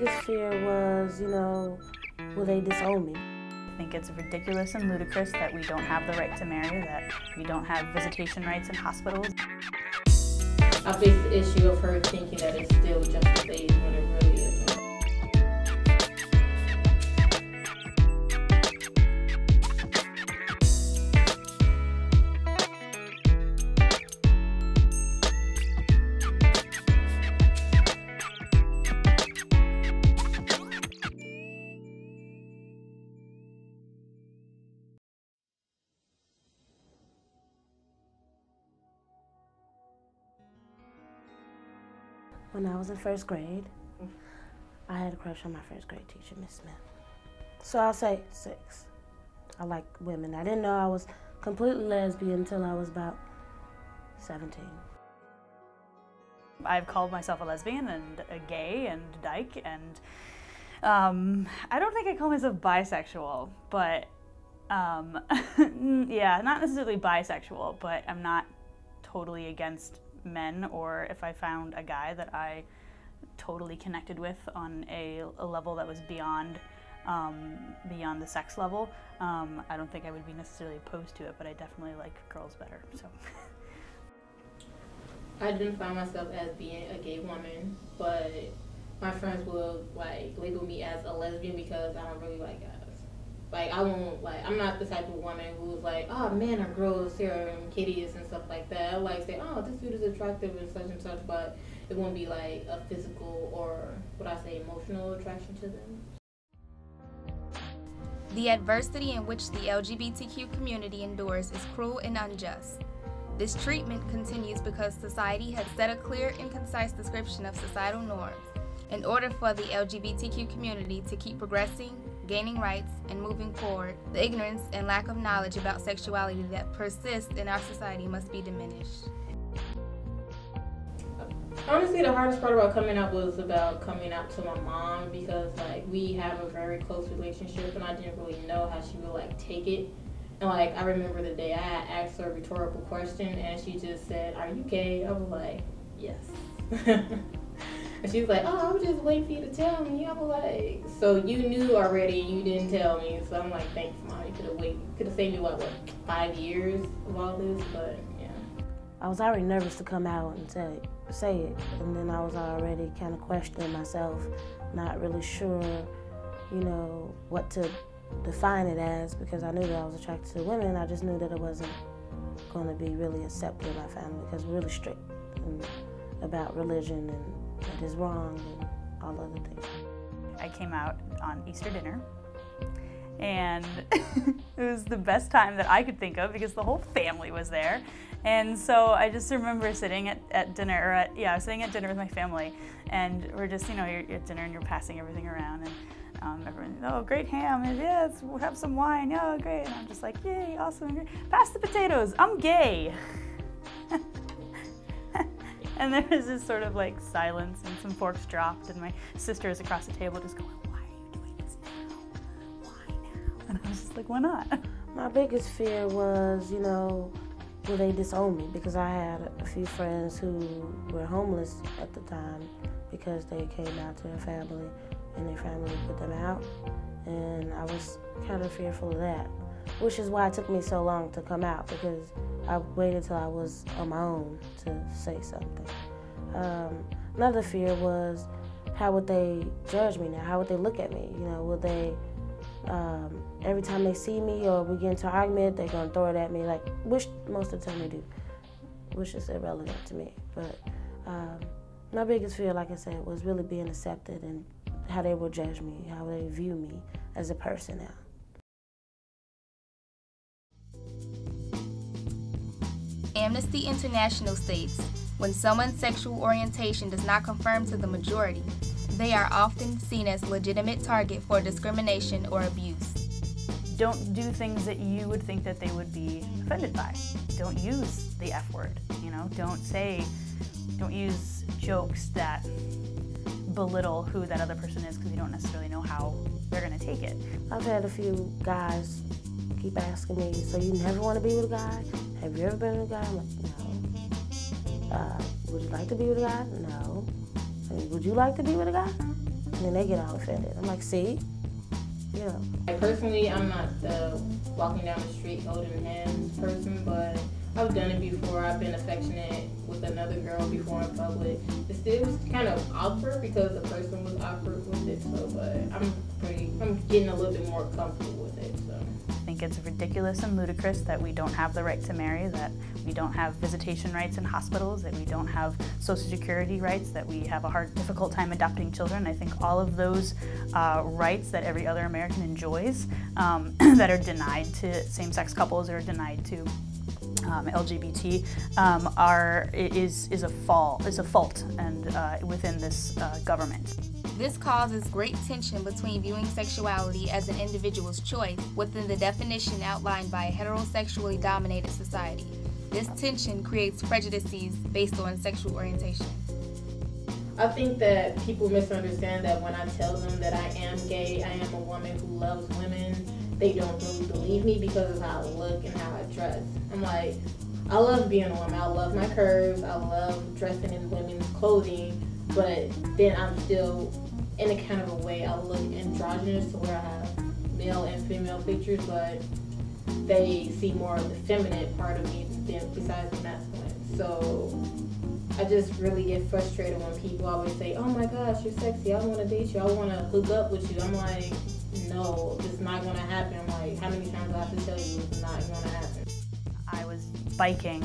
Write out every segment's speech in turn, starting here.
biggest fear was, will they disown me? I think it's ridiculous and ludicrous that we don't have the right to marry, that we don't have visitation rights in hospitals. I faced the issue of her thinking that it's still just a phase when it really isn't. When I was in first grade, I had a crush on my first grade teacher, Miss Smith. So I'll say 6. I like women. I didn't know I was completely lesbian until I was about 17. I've called myself a lesbian and a gay and a dyke, and I don't think I call myself bisexual, but yeah, not necessarily bisexual, but I'm not totally against men, or if I found a guy that I totally connected with on a level that was beyond the sex level, I don't think I would be necessarily opposed to it, but I definitely like girls better. So I didn't find myself as being a gay woman, but my friends will label me as a lesbian because I don't really like guys. I'm not the type of woman who's like, oh, men are gross, they're hideous and stuff like that. I say, oh, this dude is attractive and such, but it won't be like a physical or, emotional attraction to them. The adversity in which the LGBTQ community endures is cruel and unjust. This treatment continues because society has set a clear and concise description of societal norms. In order for the LGBTQ community to keep progressing, gaining rights, and moving forward, the ignorance and lack of knowledge about sexuality that persists in our society must be diminished. Honestly, the hardest part about coming out was about coming out to my mom because we have a very close relationship and I didn't really know how she would take it. And I remember the day I had asked her a rhetorical question and she just said, "Are you gay?" I was like, "Yes." And she was like, "Oh, I was just waiting for you to tell me." I was like, "So you knew already, you didn't tell me." So I'm like, "Thanks, Mom. You could have waited. Could have saved me, what, 5 years of all this?" But, yeah. I was already nervous to come out and say it. And then I was already kind of questioning myself, not really sure, what to define it as because I knew that I was attracted to women. I just knew that it wasn't going to be really accepted in my family because we're really strict about religion and that is wrong and all other things. I came out on Easter dinner, and it was the best time that I could think of because the whole family was there. And so I just remember sitting at dinner, sitting at dinner with my family, and we're just, you're at dinner and you're passing everything around, and everyone, "Oh, great ham, and yes, we'll have some wine, oh, great." And I'm just like, "Yay, awesome, pass the potatoes, I'm gay." And there was this sort of silence and some forks dropped and my sister is across the table just going, "Why are you doing this now? Why now?" And I was just like, "Why not?" My biggest fear was, will they disown me? Because I had a few friends who were homeless at the time because they came out to their family and their family put them out. And I was kind of fearful of that, which is why it took me so long to come out because I waited till I was on my own to say something. Another fear was, how would they judge me now? How would they look at me? Would they, every time they see me or we get into an argument, they're going to throw it at me, which most of the time they do, which is irrelevant to me. But my biggest fear, like I said, was really being accepted and how they will judge me, how they view me as a person now. Amnesty International states, when someone's sexual orientation does not conform to the majority, they are often seen as a legitimate target for discrimination or abuse. Don't do things that you would think that they would be offended by. Don't use the F word, don't use jokes that belittle who that other person is because you don't necessarily know how they're going to take it. I've had a few guys keep asking me, "So you never want to be with a guy? Have you ever been with a guy?" I'm like, "No." Would you like to be with a guy? No. I mean, would you like to be with a guy? And then they get all offended. I'm like, see? You know. Personally, I'm not the walking down the street holding hands person, but I've done it before. I've been affectionate with another girl before in public. It was kind of awkward because the person was awkward with it, so, but I'm getting a little bit more comfortable with it, so. I think it's ridiculous and ludicrous that we don't have the right to marry, that we don't have visitation rights in hospitals, that we don't have Social Security rights, that we have a difficult time adopting children. I think all of those rights that every other American enjoys that are denied to same-sex couples or denied to LGBT is a fault and within this government. This causes great tension between viewing sexuality as an individual's choice within the definition outlined by a heterosexually dominated society. This tension creates prejudices based on sexual orientation. I think that people misunderstand that when I tell them that I am gay, I am a woman who loves women, they don't really believe me because of how I look and how I dress. I'm like, I love being a woman. I love my curves. I love dressing in women's clothing, but then I'm still, in a kind of a way, I look androgynous to where I have male and female features, but they see more of the feminine part of me besides the masculine. So I just really get frustrated when people always say, oh my gosh, you're sexy, I want to date you, I want to hook up with you. I'm like, no, it's not going to happen. I'm like, how many times do I have to tell you it's not going to happen? I was biking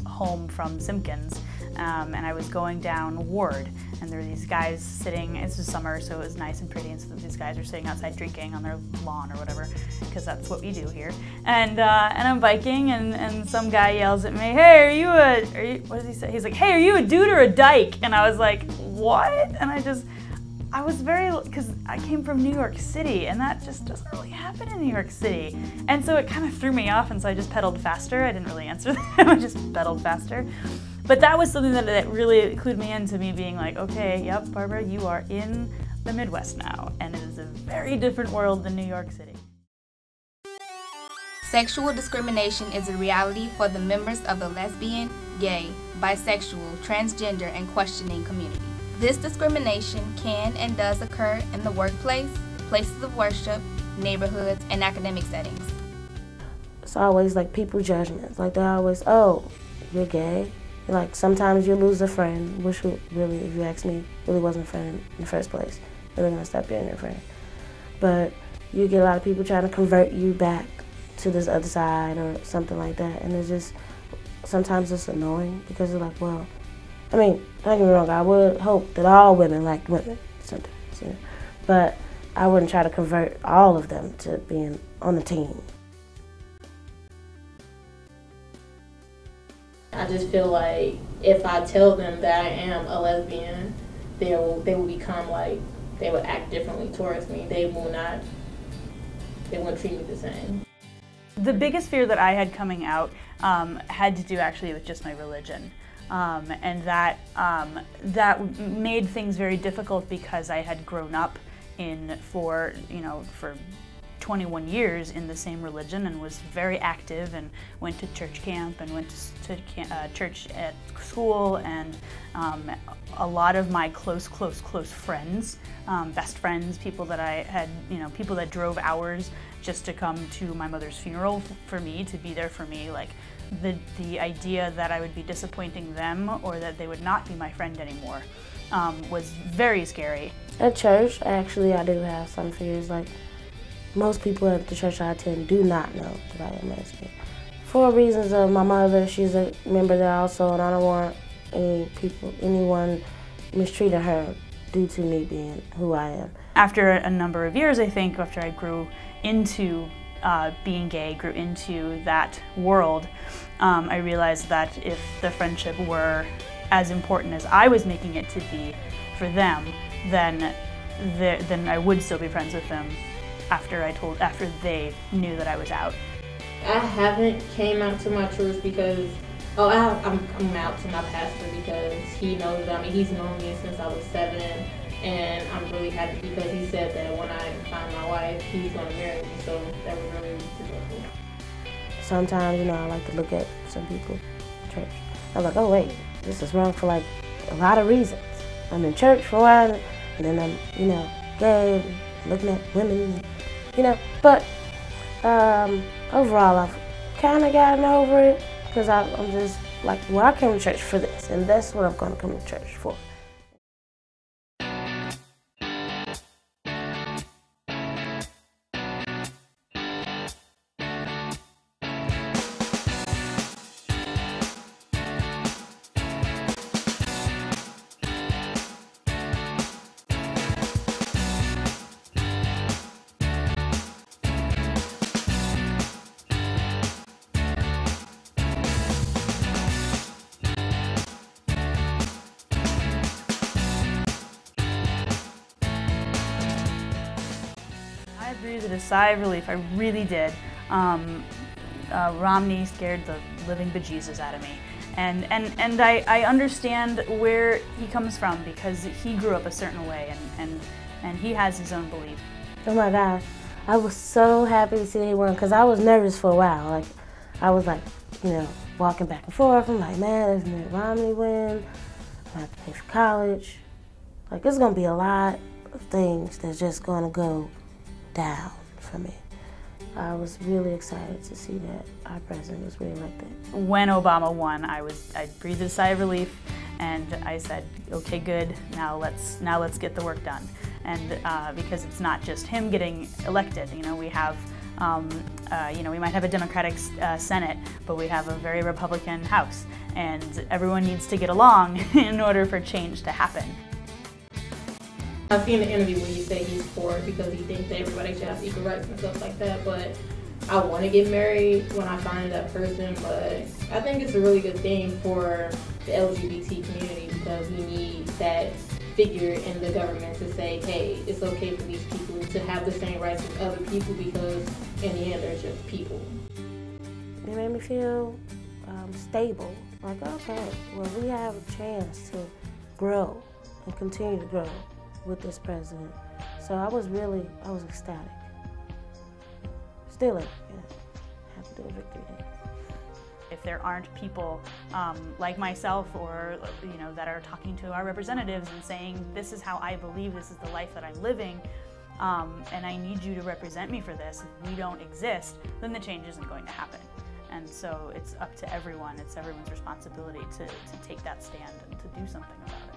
home from Simpkins, and I was going down Ward, and there were these guys sitting, it was summer, so it was nice and pretty, and so these guys are sitting outside drinking on their lawn or whatever, because that's what we do here. And I'm biking, and some guy yells at me, hey, are you, what does he say? He's like, hey, are you a dude or a dyke? And I was like, what? And I was because I came from New York City, and that just doesn't really happen in New York City. And so it kind of threw me off, and so I just pedaled faster. I didn't really answer them, I just pedaled faster. But that was something that really clued me into me being like, okay, yep, Barbara, you are in the Midwest now, and it is a very different world than New York City. Sexual discrimination is a reality for the members of the lesbian, gay, bisexual, transgender, and questioning community. This discrimination can and does occur in the workplace, places of worship, neighborhoods, and academic settings. It's always like people judgments. Like they're always, oh, you're gay. Like sometimes you lose a friend, which really, if you ask me, really wasn't a friend in the first place. They're gonna stop being your friend. But you get a lot of people trying to convert you back to this other side or something like that. And it's just, sometimes it's annoying because it's like, well, I mean, don't get me wrong, I would hope that all women liked women sometimes, you know, but I wouldn't try to convert all of them to being on the team. I just feel like if I tell them that I am a lesbian, they will become like, they would act differently towards me. They won't treat me the same. The biggest fear that I had coming out had to do actually with just my religion. And that made things very difficult because I had grown up for 21 years in the same religion and was very active and went to church camp and went to church at school, and a lot of my close friends, best friends, people that I had, people that drove hours just to come to my mother's funeral for me, to be there for me, like the idea that I would be disappointing them or that they would not be my friend anymore was very scary. At church, actually, I do have some fears. Like, most people at the church I attend do not know that I am lesbian. For reasons of my mother, she's a member there also, and I don't want anyone mistreating her due to me being who I am. After a number of years, I think, after I grew into being gay, grew into that world, I realized that if the friendship were as important as I was making it to be for them, then I would still be friends with them after they knew that I was out. I haven't came out to my church because, I'm out to my pastor because he knows that, he's known me since I was 7, and I'm really happy because he said that when I find my wife, he's going to marry me, so that was really beautiful. Sometimes, I like to look at some people in church. I'm like, oh wait, this is wrong for like a lot of reasons. I'm in church for one, And then I'm, you know, gay, looking at women, you know. But overall, I've kind of gotten over it because I'm just like, well, I came to church for this, and that's what I'm going to come to church for. I breathed a sigh of relief. I really did. Romney scared the living bejesus out of me. And I understand where he comes from because he grew up a certain way and he has his own belief. Oh my gosh, I was so happy to see he won because I was nervous for a while. Like, I was like, you know, walking back and forth. I'm like, man, if Mitt Romney win, I have to pay for college. Like, it's gonna be a lot of things that's just gonna go down for me. I was really excited to see that our president was reelected. When Obama won, I breathed a sigh of relief, and I said, okay, good. Now let's get the work done. And because it's not just him getting elected, you know, we have, you know, we might have a Democratic Senate, but we have a very Republican House, and everyone needs to get along in order for change to happen. I've seen the interview where you say he's for it because he thinks that everybody should have equal rights and stuff like that, but I want to get married when I find that person, but I think it's a really good thing for the LGBT community because we need that figure in the government to say, hey, it's okay for these people to have the same rights as other people because in the end they're just people. It made me feel stable. Like, okay, well, we have a chance to grow and continue to grow with this president. So I was ecstatic. Still, have to do a victory day. If there aren't people like myself or, you know, that are talking to our representatives and saying, this is how I believe, this is the life that I'm living, and I need you to represent me for this, if we don't exist, then the change isn't going to happen. And so it's up to everyone, it's everyone's responsibility to take that stand and to do something about it.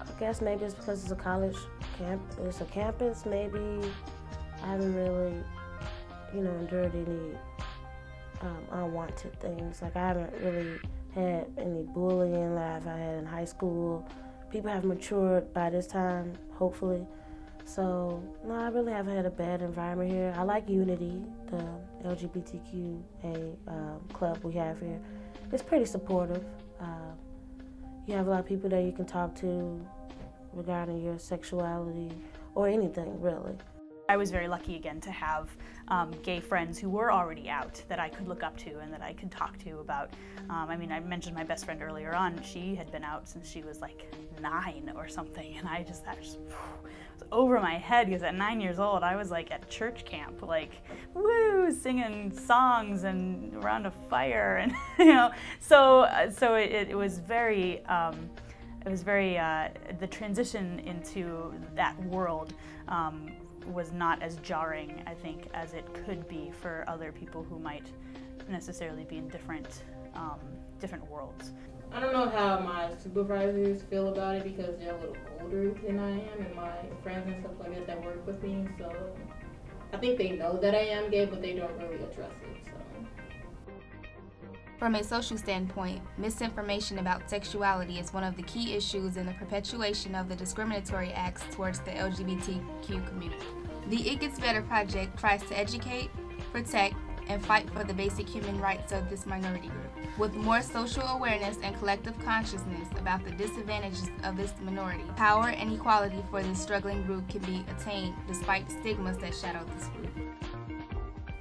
I guess maybe it's because it's a college it's a campus. Maybe I haven't really, you know, endured any unwanted things. Like, I haven't really had any bullying like I had in high school. People have matured by this time, hopefully. So, no, I really haven't had a bad environment here. I like Unity, the LGBTQA club we have here. It's pretty supportive. You have a lot of people that you can talk to regarding your sexuality or anything, really. I was very lucky again to have gay friends who were already out that I could look up to and that I could talk to about. I mean, I mentioned my best friend earlier on. She had been out since she was like 9 or something, and that just was over my head because at 9 years old I was like at church camp, like woo, singing songs and around a fire, and you know, so it was very. The transition into that world was not as jarring, I think, as it could be for other people who might necessarily be in different worlds. I don't know how my supervisors feel about it because they're a little older than I am, and my friends and stuff like that work with me, so I think they know that I am gay, but they don't really address it. From a social standpoint, misinformation about sexuality is one of the key issues in the perpetuation of the discriminatory acts towards the LGBTQ community. The It Gets Better project tries to educate, protect, and fight for the basic human rights of this minority group. With more social awareness and collective consciousness about the disadvantages of this minority, power and equality for this struggling group can be attained despite stigmas that shadow this group.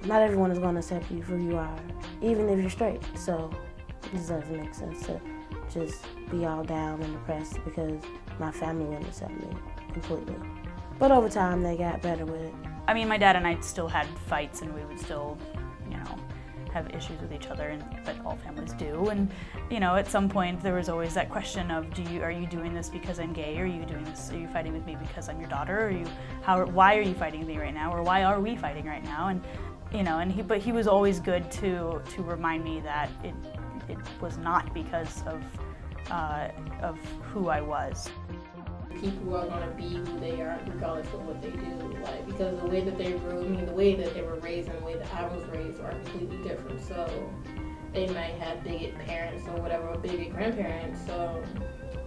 Not everyone is going to accept you for who you are, even if you're straight. So it just doesn't make sense to just be all down and depressed because my family wouldn't accept me completely. But over time, they got better with it. I mean, my dad and I still had fights, and we would still, have issues with each other, but all families do. And, at some point there was always that question of, are you doing this because I'm gay? Are you fighting with me because I'm your daughter? Why are you fighting with me right now? Or why are we fighting right now? And, but he was always good to remind me that it was not because of who I was. People are going to be who they are regardless of what they do, because the way that they grew, the way that they were raised and the way that I was raised are completely different. So they might have bigot parents or whatever, or bigot grandparents. So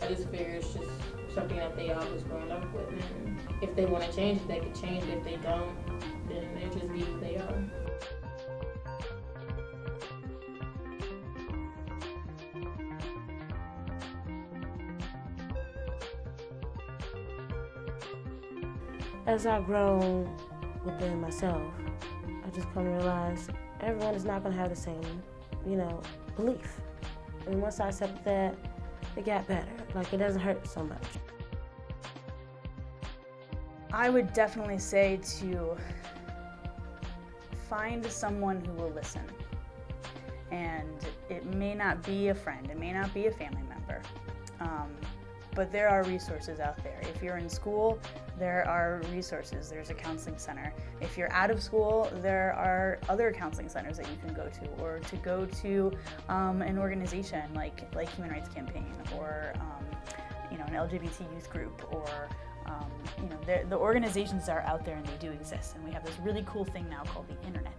I just figure it's just something that they always grown up with, and if they want to change it, they can change it. If they don't, then they just be who they are. As I've grown within myself, I just come to realize everyone is not going to have the same, belief. And once I accepted that, it got better. It doesn't hurt so much. I would definitely say to find someone who will listen. And it may not be a friend, it may not be a family member. But there are resources out there. If you're in school, there are resources. There's a counseling center. If you're out of school, there are other counseling centers that you can go to, or to go to an organization like Human Rights Campaign, or an LGBT youth group, or the organizations are out there and they do exist. And we have this really cool thing now called the internet,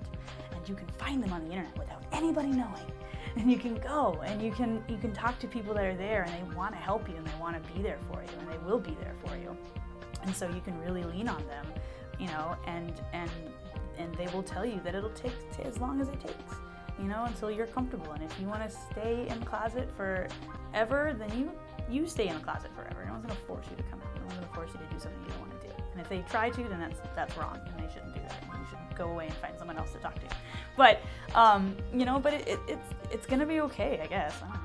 and you can find them on the internet without anybody knowing. And you can go and you can talk to people that are there, and they want to help you, and they want to be there for you, and they will be there for you. And so you can really lean on them, and they will tell you that it'll take as long as it takes, until you're comfortable. And if you want to stay in the closet forever, then you stay in the closet forever. No one's going to force you to come out. No one's going to force you to do something you don't want to do. And if they try to, then that's wrong, and they shouldn't do that. You should go away and find someone else to talk to. But but it's gonna be okay, I guess. I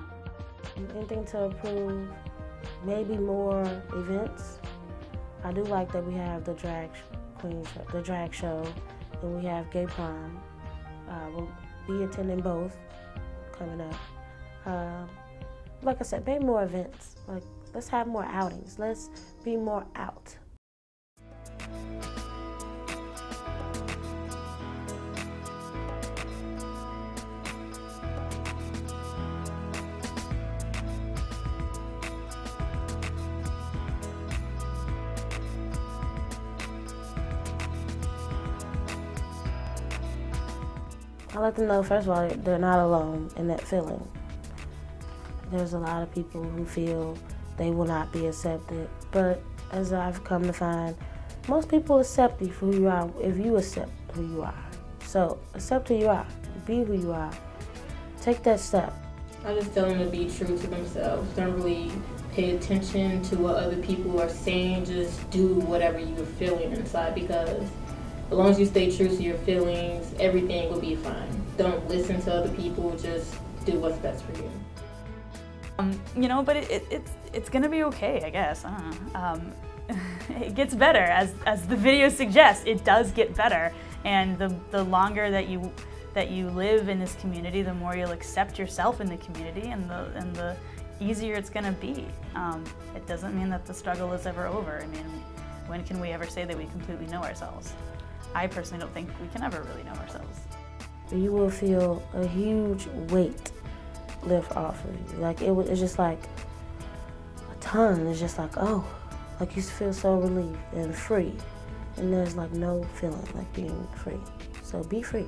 don't know. Anything to improve, maybe more events. I do like that we have the drag show, and we have Gay Prom. We'll be attending both coming up. Like I said, maybe more events. Let's have more outings. Let's be more out. I let them know, first of all, they're not alone in that feeling. There's a lot of people who feel they will not be accepted, but as I've come to find, most people accept you for who you are if you accept who you are. So accept who you are, be who you are, take that step. I just tell them to be true to themselves. Don't really pay attention to what other people are saying. Just do whatever you're feeling inside, because as long as you stay true to your feelings, everything will be fine. Don't listen to other people, just do what's best for you. But it's gonna be okay, I guess. I don't know. It gets better, as the video suggests. It does get better, and the longer that you live in this community, the more you'll accept yourself in the community, and the easier it's gonna be. It doesn't mean that the struggle is ever over. I mean, when can we ever say that we completely know ourselves? I personally don't think we can ever really know ourselves. You will feel a huge weight lift off of you. It's just like a ton. It's just like, oh, you feel so relieved and free. And there's no feeling like being free. So be free.